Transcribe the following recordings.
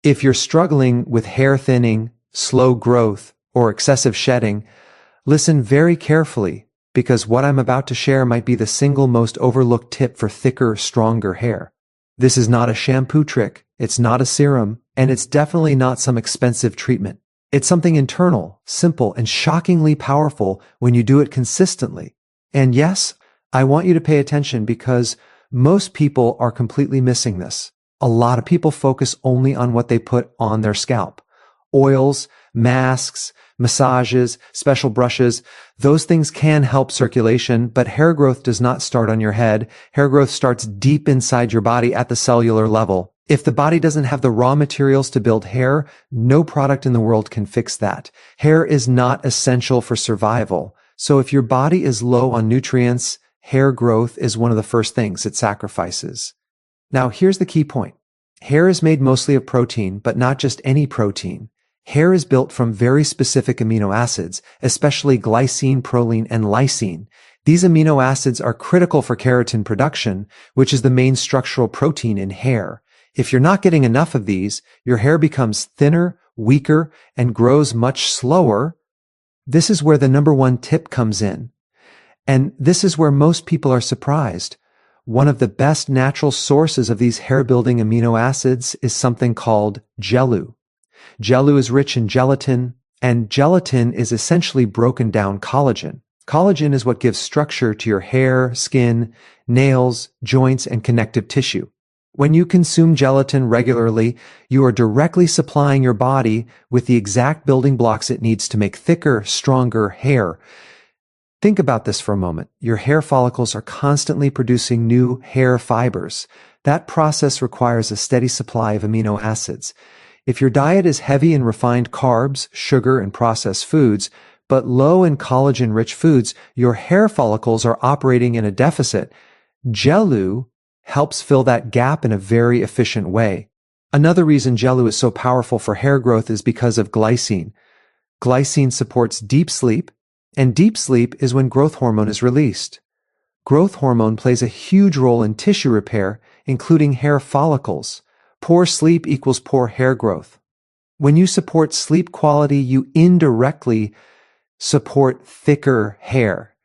If you're struggling with hair thinning, slow growth, or excessive shedding, listen very carefully because what I'm about to share might be the single most overlooked tip for thicker, stronger hair. This is not a shampoo trick, it's not a serum, and it's definitely not some expensive treatment. It's something internal, simple, and shockingly powerful when you do it consistently. And yes, I want you to pay attention because most people are completely missing this. A lot of people focus only on what they put on their scalp. Oils, masks, massages, special brushes, those things can help circulation, but hair growth does not start on your head. Hair growth starts deep inside your body at the cellular level. If the body doesn't have the raw materials to build hair, no product in the world can fix that. Hair is not essential for survival. So if your body is low on nutrients, hair growth is one of the first things it sacrifices. Now, here's the key point. Hair is made mostly of protein, but not just any protein. Hair is built from very specific amino acids, especially glycine, proline, and lysine. These amino acids are critical for keratin production, which is the main structural protein in hair. If you're not getting enough of these, your hair becomes thinner, weaker, and grows much slower. This is where the number one tip comes in. And this is where most people are surprised. One of the best natural sources of these hair-building amino acids is something called Jellu. Jellu is rich in gelatin, and gelatin is essentially broken down collagen. Collagen is what gives structure to your hair, skin, nails, joints, and connective tissue. When you consume gelatin regularly, you are directly supplying your body with the exact building blocks it needs to make thicker, stronger hair. Think about this for a moment. Your hair follicles are constantly producing new hair fibers. That process requires a steady supply of amino acids. If your diet is heavy in refined carbs, sugar, and processed foods, but low in collagen-rich foods, your hair follicles are operating in a deficit. Jellu helps fill that gap in a very efficient way. Another reason Jellu is so powerful for hair growth is because of glycine. Glycine supports deep sleep, and deep sleep is when growth hormone is released. Growth hormone plays a huge role in tissue repair, including hair follicles. Poor sleep equals poor hair growth. When you support sleep quality, you indirectly support thicker hair.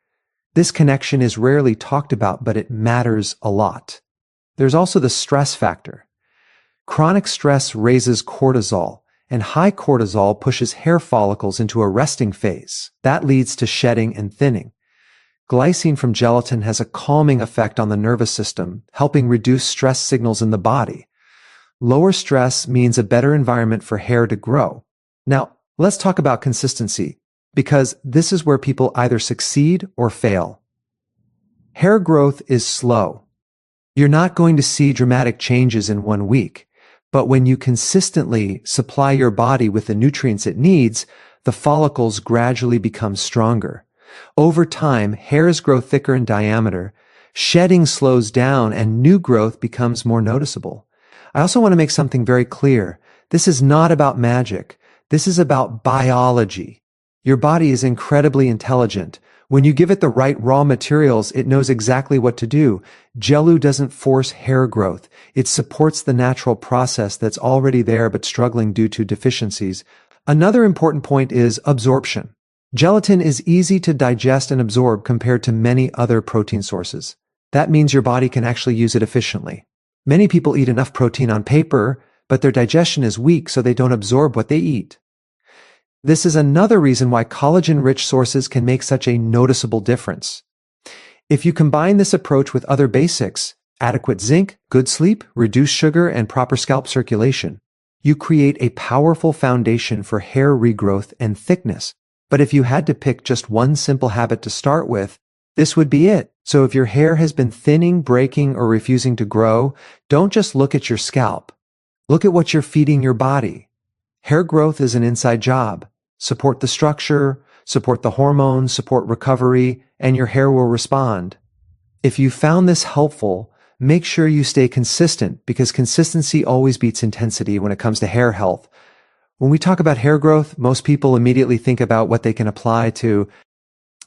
This connection is rarely talked about, but it matters a lot. There's also the stress factor. Chronic stress raises cortisol, and high cortisol pushes hair follicles into a resting phase. That leads to shedding and thinning. Glycine from gelatin has a calming effect on the nervous system, helping reduce stress signals in the body. Lower stress means a better environment for hair to grow. Now, let's talk about consistency, because this is where people either succeed or fail. Hair growth is slow. You're not going to see dramatic changes in 1 week. But when you consistently supply your body with the nutrients it needs, the follicles gradually become stronger. Over time, hairs grow thicker in diameter, shedding slows down, and new growth becomes more noticeable. I also want to make something very clear. This is not about magic. This is about biology. Your body is incredibly intelligent. When you give it the right raw materials, it knows exactly what to do. Jellu doesn't force hair growth. It supports the natural process that's already there but struggling due to deficiencies. Another important point is absorption. Gelatin is easy to digest and absorb compared to many other protein sources. That means your body can actually use it efficiently. Many people eat enough protein on paper, but their digestion is weak, so they don't absorb what they eat. This is another reason why collagen-rich sources can make such a noticeable difference. If you combine this approach with other basics, adequate zinc, good sleep, reduced sugar, and proper scalp circulation, you create a powerful foundation for hair regrowth and thickness. But if you had to pick just one simple habit to start with, this would be it. So if your hair has been thinning, breaking, or refusing to grow, don't just look at your scalp. Look at what you're feeding your body. Hair growth is an inside job. Support the structure, support the hormones, support recovery, and your hair will respond. If you found this helpful, make sure you stay consistent because consistency always beats intensity when it comes to hair health. When we talk about hair growth, most people immediately think about what they can apply to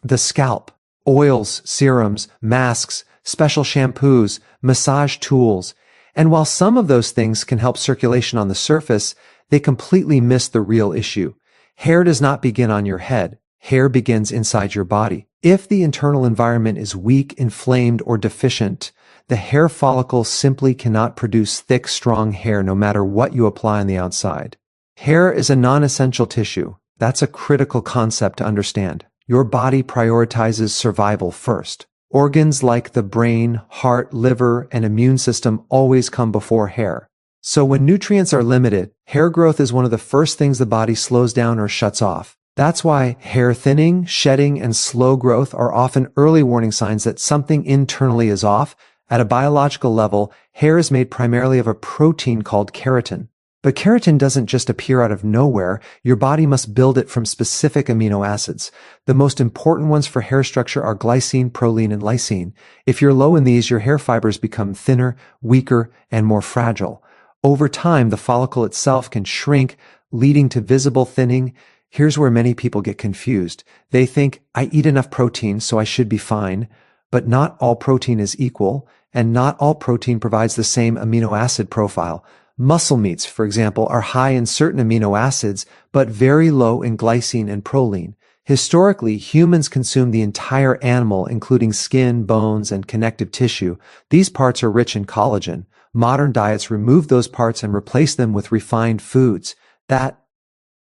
the scalp. Oils, serums, masks, special shampoos, massage tools. And while some of those things can help circulation on the surface, they completely miss the real issue. Hair does not begin on your head. Hair begins inside your body. If the internal environment is weak, inflamed, or deficient, the hair follicle simply cannot produce thick, strong hair no matter what you apply on the outside. Hair is a non-essential tissue. That's a critical concept to understand. Your body prioritizes survival first. Organs like the brain, heart, liver, and immune system always come before hair. So when nutrients are limited, hair growth is one of the first things the body slows down or shuts off. That's why hair thinning, shedding, and slow growth are often early warning signs that something internally is off. At a biological level, hair is made primarily of a protein called keratin. But keratin doesn't just appear out of nowhere. Your body must build it from specific amino acids. The most important ones for hair structure are glycine, proline, and lysine. If you're low in these, your hair fibers become thinner, weaker, and more fragile. Over time, the follicle itself can shrink, leading to visible thinning. Here's where many people get confused. They think, I eat enough protein, so I should be fine. But not all protein is equal, and not all protein provides the same amino acid profile. Muscle meats, for example, are high in certain amino acids, but very low in glycine and proline. Historically, humans consume the entire animal, including skin, bones, and connective tissue. These parts are rich in collagen. Modern diets remove those parts and replace them with refined foods. That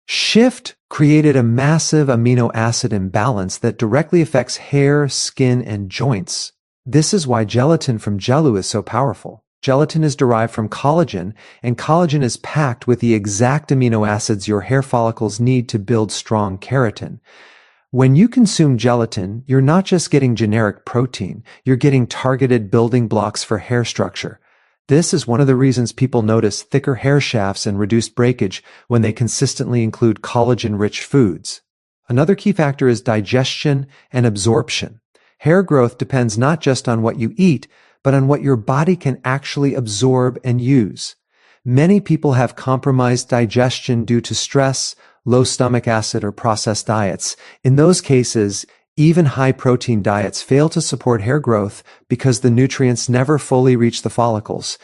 shift created a massive amino acid imbalance that directly affects hair, skin, and joints. This is why gelatin from Jellu is so powerful. Gelatin is derived from collagen, and collagen is packed with the exact amino acids your hair follicles need to build strong keratin. When you consume gelatin, you're not just getting generic protein, you're getting targeted building blocks for hair structure. This is one of the reasons people notice thicker hair shafts and reduced breakage when they consistently include collagen-rich foods. Another key factor is digestion and absorption. Hair growth depends not just on what you eat, but on what your body can actually absorb and use. Many people have compromised digestion due to stress, low stomach acid, or processed diets. In those cases, even high-protein diets fail to support hair growth because the nutrients never fully reach the follicles.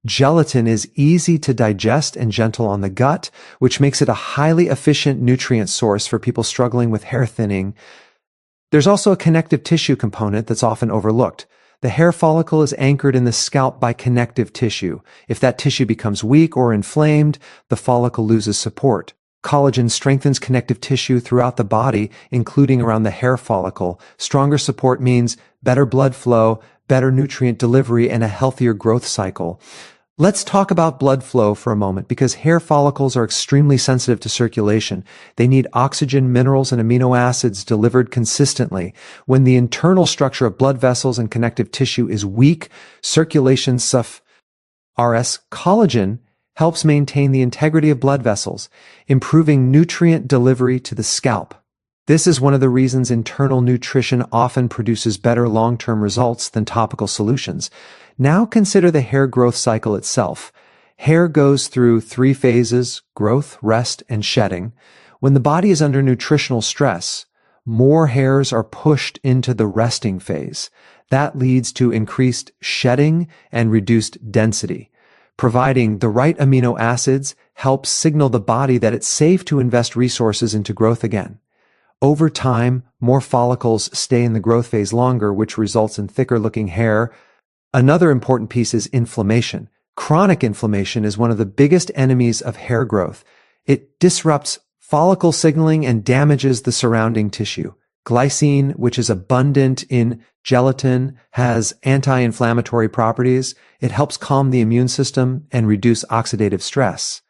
Gelatin is easy to digest and gentle on the gut, which makes it a highly efficient nutrient source for people struggling with hair thinning. There's also a connective tissue component that's often overlooked. The hair follicle is anchored in the scalp by connective tissue. If that tissue becomes weak or inflamed, the follicle loses support. Collagen strengthens connective tissue throughout the body, including around the hair follicle. Stronger support means better blood flow, better nutrient delivery, and a healthier growth cycle. Let's talk about blood flow for a moment, because hair follicles are extremely sensitive to circulation. They need oxygen, minerals, and amino acids delivered consistently. When the internal structure of blood vessels and connective tissue is weak, circulation suffers. Collagen helps maintain the integrity of blood vessels, improving nutrient delivery to the scalp. This is one of the reasons internal nutrition often produces better long-term results than topical solutions. Now consider the hair growth cycle itself. Hair goes through 3 phases: growth, rest, and shedding. When the body is under nutritional stress, more hairs are pushed into the resting phase. That leads to increased shedding and reduced density. Providing the right amino acids helps signal the body that it's safe to invest resources into growth again. Over time, more follicles stay in the growth phase longer, which results in thicker-looking hair. Another important piece is inflammation. Chronic inflammation is one of the biggest enemies of hair growth. It disrupts follicle signaling and damages the surrounding tissue. Glycine, which is abundant in gelatin, has anti-inflammatory properties. It helps calm the immune system and reduce oxidative stress.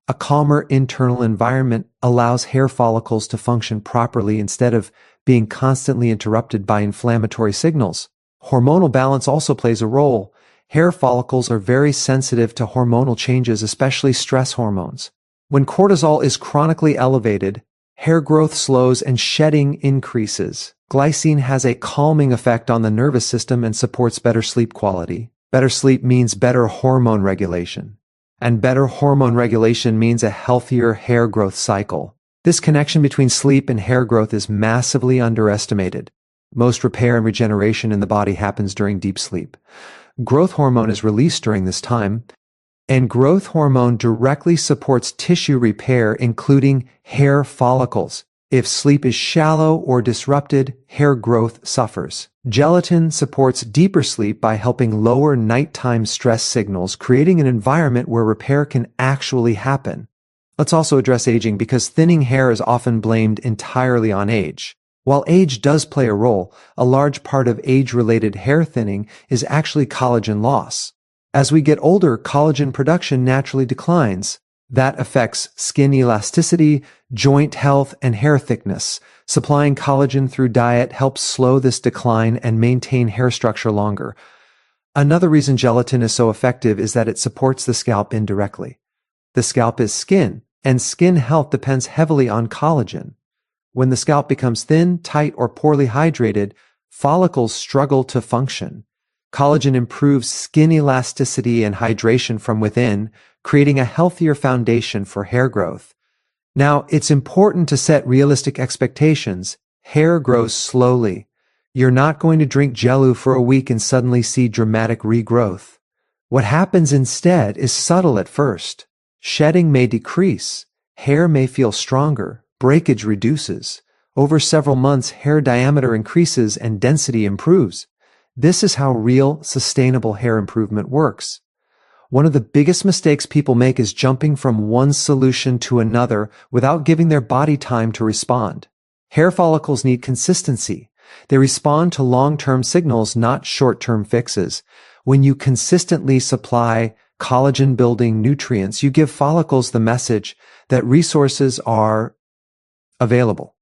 A calmer internal environment allows hair follicles to function properly instead of being constantly interrupted by inflammatory signals. Hormonal balance also plays a role. Hair follicles are very sensitive to hormonal changes, especially stress hormones. When cortisol is chronically elevated, hair growth slows and shedding increases. Glycine has a calming effect on the nervous system and supports better sleep quality. Better sleep means better hormone regulation. And better hormone regulation means a healthier hair growth cycle. This connection between sleep and hair growth is massively underestimated. Most repair and regeneration in the body happens during deep sleep. Growth hormone is released during this time, and growth hormone directly supports tissue repair, including hair follicles. If sleep is shallow or disrupted, hair growth suffers. Gelatin supports deeper sleep by helping lower nighttime stress signals, creating an environment where repair can actually happen. Let's also address aging, because thinning hair is often blamed entirely on age. While age does play a role, a large part of age-related hair thinning is actually collagen loss. As we get older, collagen production naturally declines. That affects skin elasticity, joint health, and hair thickness. Supplying collagen through diet helps slow this decline and maintain hair structure longer. Another reason gelatin is so effective is that it supports the scalp indirectly. The scalp is skin, and skin health depends heavily on collagen. When the scalp becomes thin, tight, or poorly hydrated, follicles struggle to function. Collagen improves skin elasticity and hydration from within, creating a healthier foundation for hair growth. Now, it's important to set realistic expectations. Hair grows slowly. You're not going to drink Jellu for a week and suddenly see dramatic regrowth. What happens instead is subtle at first. Shedding may decrease. Hair may feel stronger. Breakage reduces. Over several months, hair diameter increases and density improves. This is how real, sustainable hair improvement works. One of the biggest mistakes people make is jumping from one solution to another without giving their body time to respond. Hair follicles need consistency. They respond to long-term signals, not short-term fixes. When you consistently supply collagen-building nutrients, you give follicles the message that resources are available.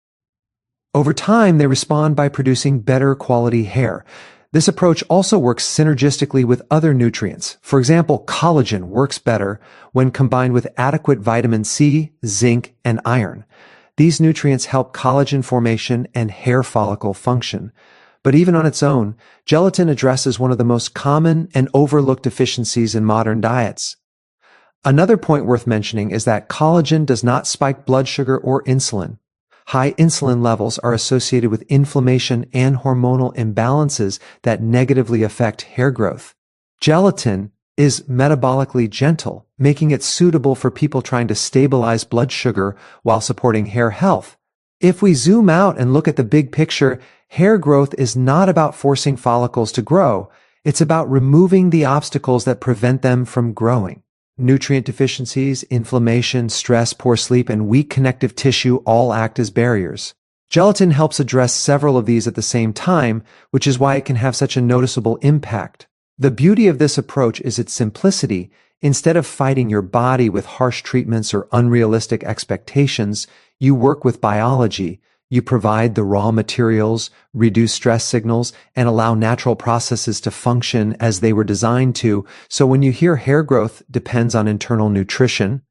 Over time, they respond by producing better quality hair. This approach also works synergistically with other nutrients. For example, collagen works better when combined with adequate vitamin C, zinc, and iron. These nutrients help collagen formation and hair follicle function. But even on its own, gelatin addresses one of the most common and overlooked deficiencies in modern diets. Another point worth mentioning is that collagen does not spike blood sugar or insulin. High insulin levels are associated with inflammation and hormonal imbalances that negatively affect hair growth. Gelatin is metabolically gentle, making it suitable for people trying to stabilize blood sugar while supporting hair health. If we zoom out and look at the big picture, hair growth is not about forcing follicles to grow. It's about removing the obstacles that prevent them from growing. Nutrient deficiencies, inflammation, stress, poor sleep, and weak connective tissue all act as barriers. Gelatin helps address several of these at the same time, which is why it can have such a noticeable impact. The beauty of this approach is its simplicity. Instead of fighting your body with harsh treatments or unrealistic expectations, you work with biology. You provide the raw materials, reduce stress signals, and allow natural processes to function as they were designed to. So when you hear hair growth depends on internal nutrition,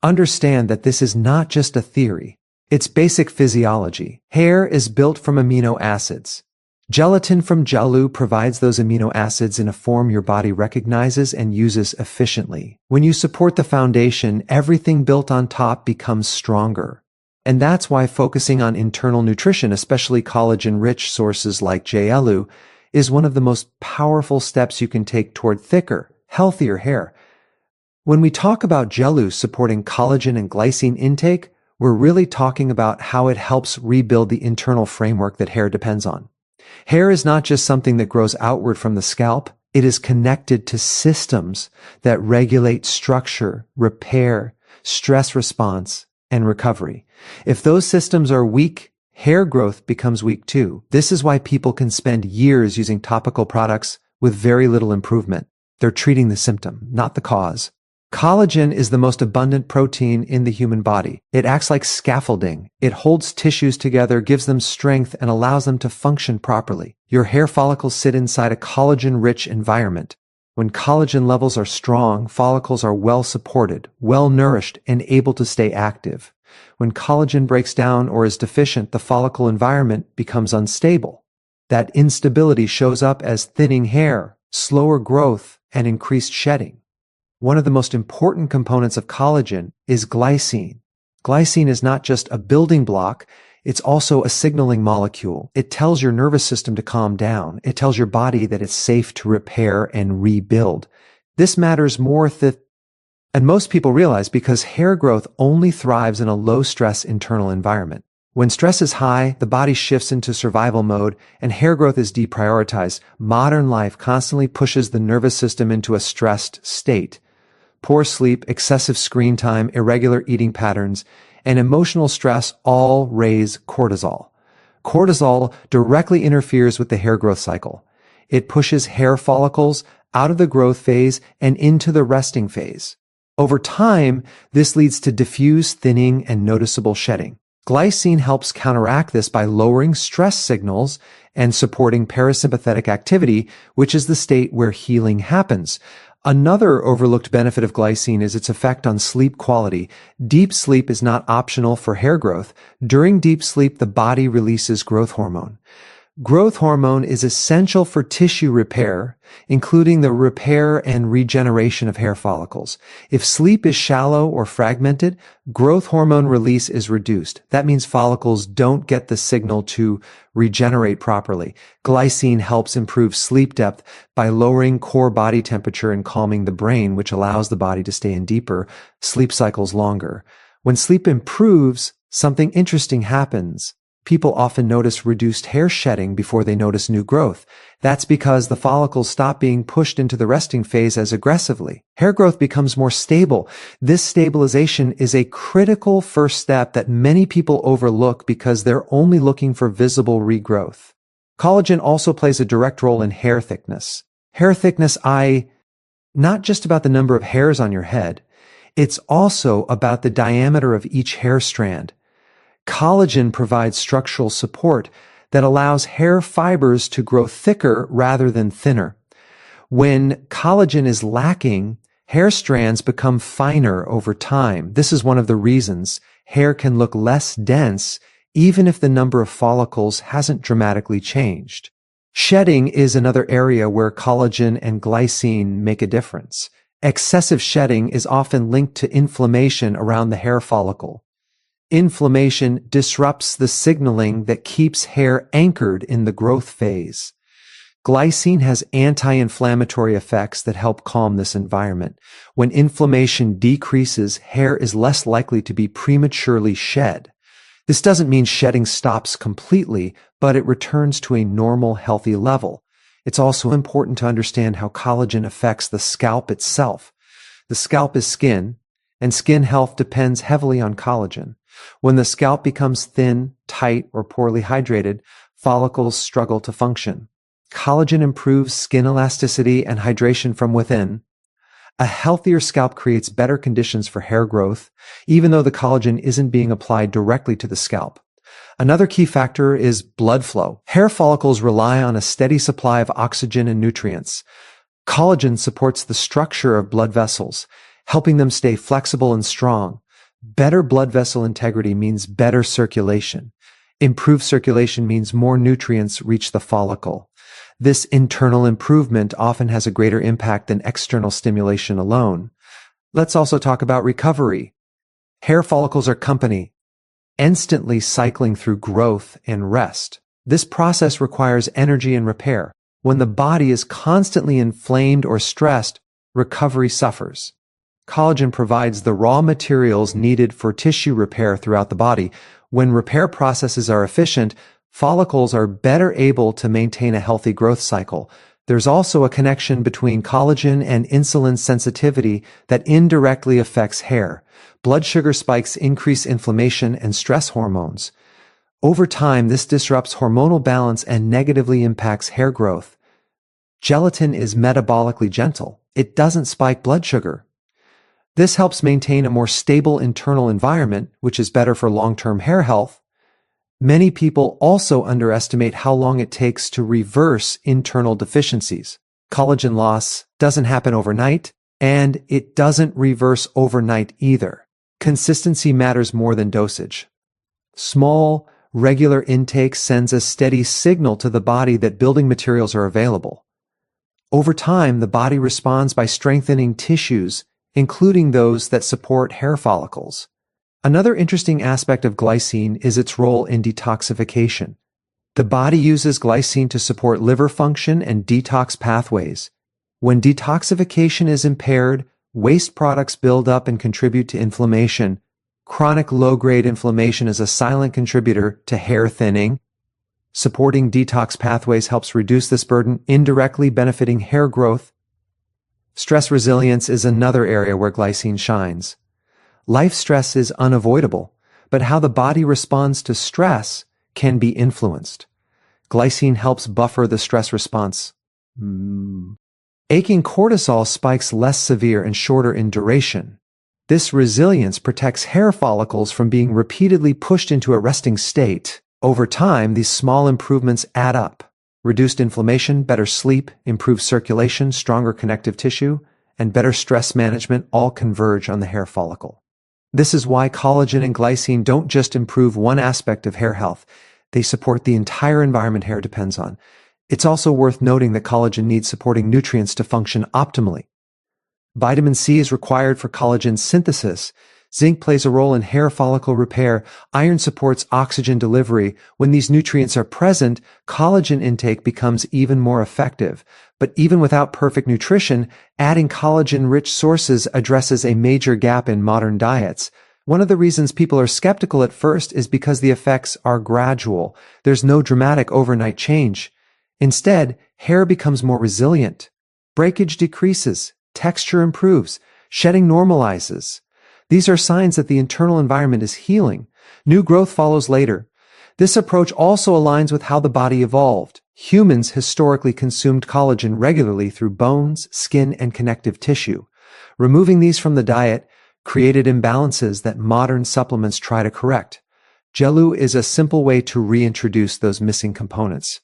understand that this is not just a theory. It's basic physiology. Hair is built from amino acids. Gelatin from Jellu provides those amino acids in a form your body recognizes and uses efficiently. When you support the foundation, everything built on top becomes stronger. And that's why focusing on internal nutrition, especially collagen-rich sources like Jellu, is one of the most powerful steps you can take toward thicker, healthier hair. When we talk about Jellu supporting collagen and glycine intake, we're really talking about how it helps rebuild the internal framework that hair depends on. Hair is not just something that grows outward from the scalp. It is connected to systems that regulate structure, repair, stress response, and recovery. If those systems are weak, hair growth becomes weak too. This is why people can spend years using topical products with very little improvement. They're treating the symptom, not the cause. Collagen is the most abundant protein in the human body. It acts like scaffolding. It holds tissues together, gives them strength, and allows them to function properly. Your hair follicles sit inside a collagen-rich environment. When collagen levels are strong, follicles are well supported, well nourished, and able to stay active. When collagen breaks down or is deficient, the follicle environment becomes unstable. That instability shows up as thinning hair, slower growth, and increased shedding. One of the most important components of collagen is glycine. Glycine is not just a building block, It's also a signaling molecule. It tells your nervous system to calm down. It tells your body that it's safe to repair and rebuild. This matters more and most people realize because hair growth only thrives in a low-stress internal environment. When stress is high, the body shifts into survival mode and hair growth is deprioritized. Modern life constantly pushes the nervous system into a stressed state. Poor sleep, excessive screen time, irregular eating patterns, and emotional stress all raise cortisol. Cortisol directly interferes with the hair growth cycle. It pushes hair follicles out of the growth phase and into the resting phase. Over time, this leads to diffuse thinning and noticeable shedding. Glycine helps counteract this by lowering stress signals and supporting parasympathetic activity, which is the state where healing happens. Another overlooked benefit of glycine is its effect on sleep quality. Deep sleep is not optional for hair growth. During deep sleep, the body releases growth hormone. Growth hormone is essential for tissue repair, including the repair and regeneration of hair follicles. If sleep is shallow or fragmented, growth hormone release is reduced. That means follicles don't get the signal to regenerate properly. Glycine helps improve sleep depth by lowering core body temperature and calming the brain, which allows the body to stay in deeper sleep cycles longer. When sleep improves, something interesting happens. People often notice reduced hair shedding before they notice new growth. That's because the follicles stop being pushed into the resting phase as aggressively. Hair growth becomes more stable. This stabilization is a critical first step that many people overlook because they're only looking for visible regrowth. Collagen also plays a direct role in hair thickness. Hair thickness, not just about the number of hairs on your head. It's also about the diameter of each hair strand. Collagen provides structural support that allows hair fibers to grow thicker rather than thinner. When collagen is lacking, hair strands become finer over time. This is one of the reasons hair can look less dense even if the number of follicles hasn't dramatically changed. Shedding is another area where collagen and glycine make a difference. Excessive shedding is often linked to inflammation around the hair follicle. Inflammation disrupts the signaling that keeps hair anchored in the growth phase. Glycine has anti-inflammatory effects that help calm this environment. When inflammation decreases, hair is less likely to be prematurely shed. This doesn't mean shedding stops completely, but it returns to a normal, healthy level. It's also important to understand how collagen affects the scalp itself. The scalp is skin, and skin health depends heavily on collagen. When the scalp becomes thin, tight, or poorly hydrated, follicles struggle to function. Collagen improves skin elasticity and hydration from within. A healthier scalp creates better conditions for hair growth, even though the collagen isn't being applied directly to the scalp. Another key factor is blood flow. Hair follicles rely on a steady supply of oxygen and nutrients. Collagen supports the structure of blood vessels, helping them stay flexible and strong. Better blood vessel integrity means better circulation. Improved circulation means more nutrients reach the follicle. This internal improvement often has a greater impact than external stimulation alone. Let's also talk about recovery. Hair follicles are company, instantly cycling through growth and rest. This process requires energy and repair. When the body is constantly inflamed or stressed, recovery suffers. Collagen provides the raw materials needed for tissue repair throughout the body. When repair processes are efficient, follicles are better able to maintain a healthy growth cycle. There's also a connection between collagen and insulin sensitivity that indirectly affects hair. Blood sugar spikes increase inflammation and stress hormones. Over time, this disrupts hormonal balance and negatively impacts hair growth. Gelatin is metabolically gentle. It doesn't spike blood sugar. This helps maintain a more stable internal environment, which is better for long-term hair health. Many people also underestimate how long it takes to reverse internal deficiencies. Collagen loss doesn't happen overnight, and it doesn't reverse overnight either. Consistency matters more than dosage. Small, regular intake sends a steady signal to the body that building materials are available. Over time, the body responds by strengthening tissues, including those that support hair follicles. Another interesting aspect of glycine is its role in detoxification. The body uses glycine to support liver function and detox pathways. When detoxification is impaired, waste products build up and contribute to inflammation. Chronic low-grade inflammation is a silent contributor to hair thinning. Supporting detox pathways helps reduce this burden, indirectly benefiting hair growth. Stress resilience is another area where glycine shines. Life stress is unavoidable, but how the body responds to stress can be influenced. Glycine helps buffer the stress response. Aching cortisol spikes less severe and shorter in duration. This resilience protects hair follicles from being repeatedly pushed into a resting state. Over time, these small improvements add up. Reduced inflammation, better sleep, improved circulation, stronger connective tissue, and better stress management all converge on the hair follicle. This is why collagen and glycine don't just improve one aspect of hair health. They support the entire environment hair depends on. It's also worth noting that collagen needs supporting nutrients to function optimally. Vitamin C is required for collagen synthesis. Zinc plays a role in hair follicle repair. Iron supports oxygen delivery. When these nutrients are present, collagen intake becomes even more effective. But even without perfect nutrition, adding collagen-rich sources addresses a major gap in modern diets. One of the reasons people are skeptical at first is because the effects are gradual. There's no dramatic overnight change. Instead, hair becomes more resilient. Breakage decreases. Texture improves. Shedding normalizes. These are signs that the internal environment is healing. New growth follows later. This approach also aligns with how the body evolved. Humans historically consumed collagen regularly through bones, skin, and connective tissue. Removing these from the diet created imbalances that modern supplements try to correct. Jellu is a simple way to reintroduce those missing components.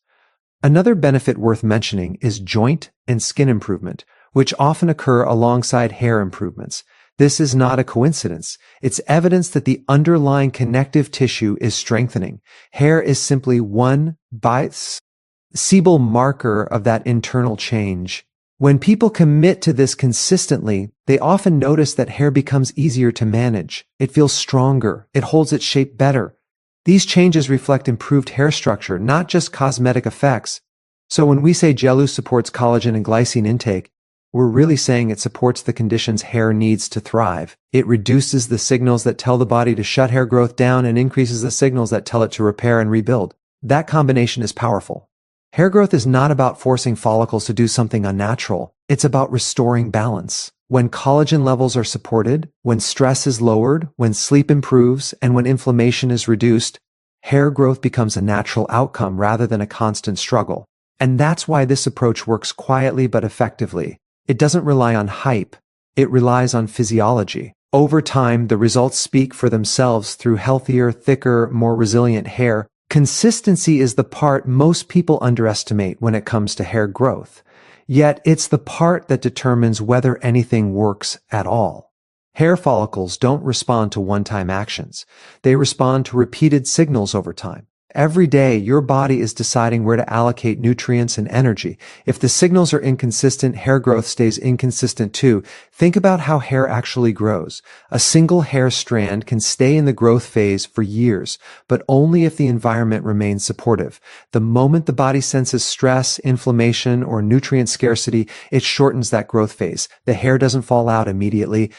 Another benefit worth mentioning is joint and skin improvement, which often occur alongside hair improvements. This is not a coincidence. It's evidence that the underlying connective tissue is strengthening. Hair is simply one visible marker of that internal change. When people commit to this consistently, they often notice that hair becomes easier to manage. It feels stronger. It holds its shape better. These changes reflect improved hair structure, not just cosmetic effects. So when we say Jellu supports collagen and glycine intake, we're really saying it supports the conditions hair needs to thrive. It reduces the signals that tell the body to shut hair growth down and increases the signals that tell it to repair and rebuild. That combination is powerful. Hair growth is not about forcing follicles to do something unnatural. It's about restoring balance. When collagen levels are supported, when stress is lowered, when sleep improves, and when inflammation is reduced, hair growth becomes a natural outcome rather than a constant struggle. And that's why this approach works quietly but effectively. It doesn't rely on hype. It relies on physiology. Over time, the results speak for themselves through healthier, thicker, more resilient hair. Consistency is the part most people underestimate when it comes to hair growth. Yet, it's the part that determines whether anything works at all. Hair follicles don't respond to one-time actions. They respond to repeated signals over time. Every day, your body is deciding where to allocate nutrients and energy. If the signals are inconsistent, hair growth stays inconsistent too. Think about how hair actually grows. A single hair strand can stay in the growth phase for years, but only if the environment remains supportive. The moment the body senses stress, inflammation, or nutrient scarcity, it shortens that growth phase. The hair doesn't fall out immediately.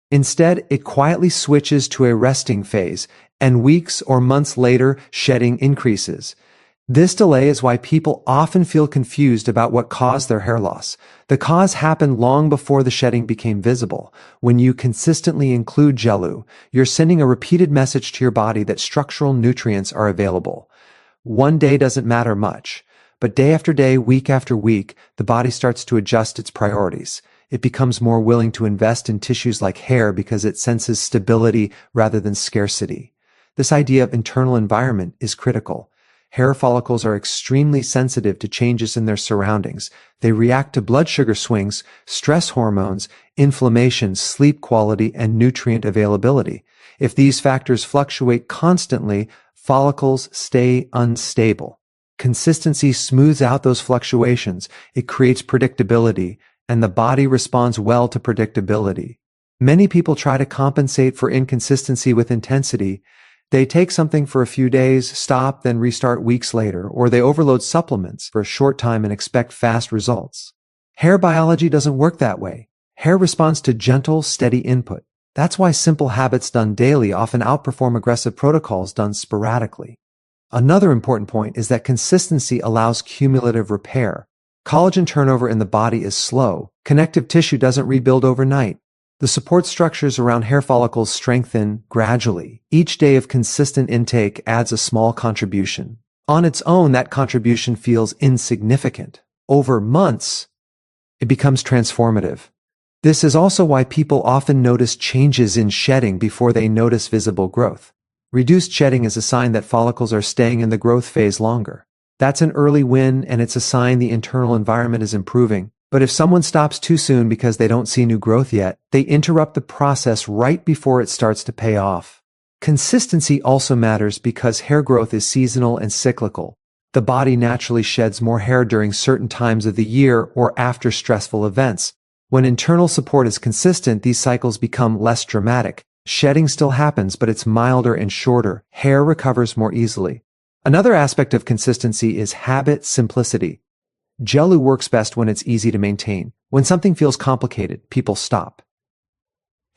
Instead, it quietly switches to a resting phase, and weeks or months later, shedding increases. This delay is why people often feel confused about what caused their hair loss. The cause happened long before the shedding became visible. When you consistently include Jellu, you're sending a repeated message to your body that structural nutrients are available. One day doesn't matter much, but day after day, week after week, the body starts to adjust its priorities. It becomes more willing to invest in tissues like hair because it senses stability rather than scarcity. This idea of internal environment is critical. Hair follicles are extremely sensitive to changes in their surroundings. They react to blood sugar swings, stress hormones, inflammation, sleep quality, and nutrient availability. If these factors fluctuate constantly, follicles stay unstable. Consistency smooths out those fluctuations. It creates predictability, and the body responds well to predictability. Many people try to compensate for inconsistency with intensity. They take something for a few days, stop, then restart weeks later, or they overload supplements for a short time and expect fast results. Hair biology doesn't work that way. Hair responds to gentle, steady input. That's why simple habits done daily often outperform aggressive protocols done sporadically. Another important point is that consistency allows cumulative repair. Collagen turnover in the body is slow. Connective tissue doesn't rebuild overnight. The support structures around hair follicles strengthen gradually. Each day of consistent intake adds a small contribution. On its own, that contribution feels insignificant. Over months, it becomes transformative. This is also why people often notice changes in shedding before they notice visible growth. Reduced shedding is a sign that follicles are staying in the growth phase longer. That's an early win, and it's a sign the internal environment is improving. But if someone stops too soon because they don't see new growth yet, they interrupt the process right before it starts to pay off. Consistency also matters because hair growth is seasonal and cyclical. The body naturally sheds more hair during certain times of the year or after stressful events. When internal support is consistent, these cycles become less dramatic. Shedding still happens, but it's milder and shorter. Hair recovers more easily. Another aspect of consistency is habit simplicity. Jellu works best when it's easy to maintain. When something feels complicated, people stop.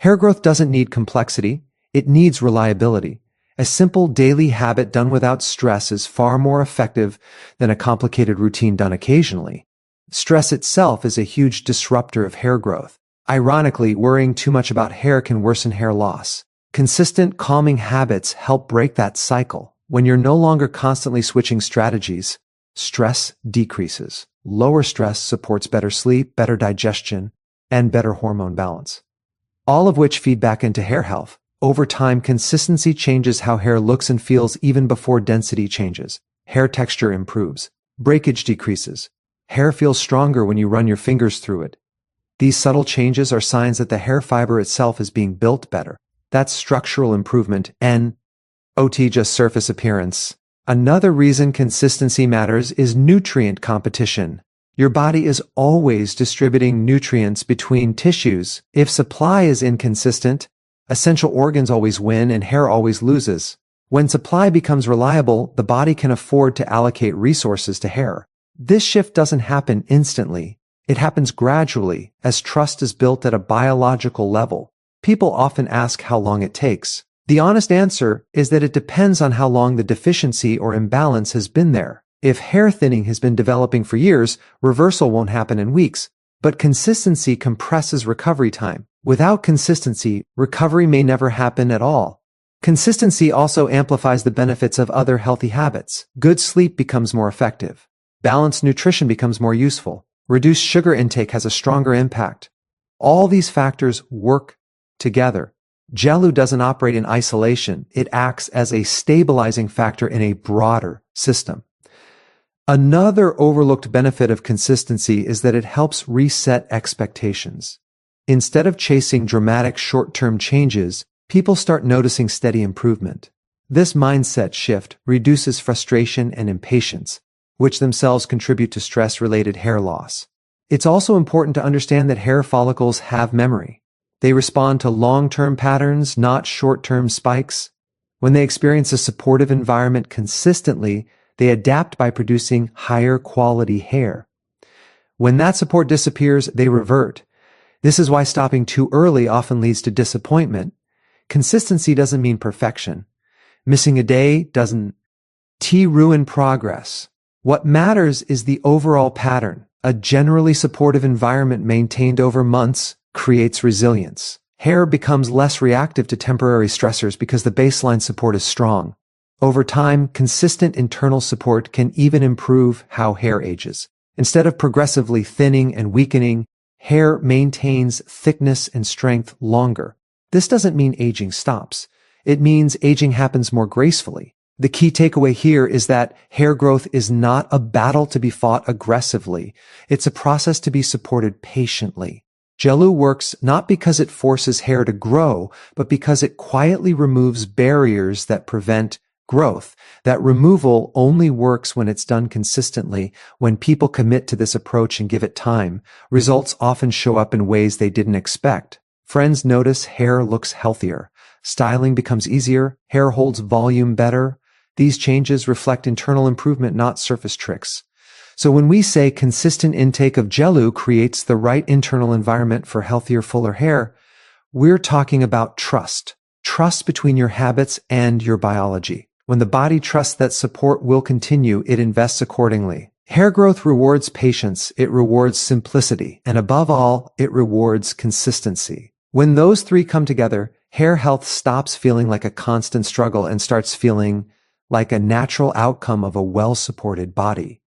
Hair growth doesn't need complexity, it needs reliability. A simple daily habit done without stress is far more effective than a complicated routine done occasionally. Stress itself is a huge disruptor of hair growth. Ironically, worrying too much about hair can worsen hair loss. Consistent, calming habits help break that cycle. When you're no longer constantly switching strategies, stress decreases. Lower stress supports better sleep, better digestion, and better hormone balance. All of which feed back into hair health. Over time, consistency changes how hair looks and feels even before density changes. Hair texture improves. Breakage decreases. Hair feels stronger when you run your fingers through it. These subtle changes are signs that the hair fiber itself is being built better. That's structural improvement, not just surface appearance. Another reason consistency matters is nutrient competition. Your body is always distributing nutrients between tissues. If supply is inconsistent, essential organs always win and hair always loses. When supply becomes reliable, the body can afford to allocate resources to hair. This shift doesn't happen instantly. It happens gradually as trust is built at a biological level. People often ask how long it takes. The honest answer is that it depends on how long the deficiency or imbalance has been there. If hair thinning has been developing for years, reversal won't happen in weeks. But consistency compresses recovery time. Without consistency, recovery may never happen at all. Consistency also amplifies the benefits of other healthy habits. Good sleep becomes more effective. Balanced nutrition becomes more useful. Reduced sugar intake has a stronger impact. All these factors work together. Jellu doesn't operate in isolation. It acts as a stabilizing factor in a broader system. Another overlooked benefit of consistency is that it helps reset expectations. Instead of chasing dramatic short-term changes, people start noticing steady improvement. This mindset shift reduces frustration and impatience, which themselves contribute to stress-related hair loss. It's also important to understand that hair follicles have memory. They respond to long-term patterns, not short-term spikes. When they experience a supportive environment consistently, they adapt by producing higher quality hair. When that support disappears, they revert. This is why stopping too early often leads to disappointment. Consistency doesn't mean perfection. Missing a day doesn't ruin progress. What matters is the overall pattern. A generally supportive environment maintained over months creates resilience. Hair becomes less reactive to temporary stressors because the baseline support is strong. Over time, consistent internal support can even improve how hair ages. Instead of progressively thinning and weakening, hair maintains thickness and strength longer. This doesn't mean aging stops. It means aging happens more gracefully. The key takeaway here is that hair growth is not a battle to be fought aggressively. It's a process to be supported patiently. Jellu works not because it forces hair to grow, but because it quietly removes barriers that prevent growth. That removal only works when it's done consistently. When people commit to this approach and give it time, results often show up in ways they didn't expect. Friends notice hair looks healthier. Styling becomes easier. Hair holds volume better. These changes reflect internal improvement, not surface tricks. So when we say consistent intake of Jellu creates the right internal environment for healthier, fuller hair, we're talking about trust. Trust between your habits and your biology. When the body trusts that support will continue, it invests accordingly. Hair growth rewards patience, it rewards simplicity, and above all, it rewards consistency. When those three come together, hair health stops feeling like a constant struggle and starts feeling like a natural outcome of a well-supported body.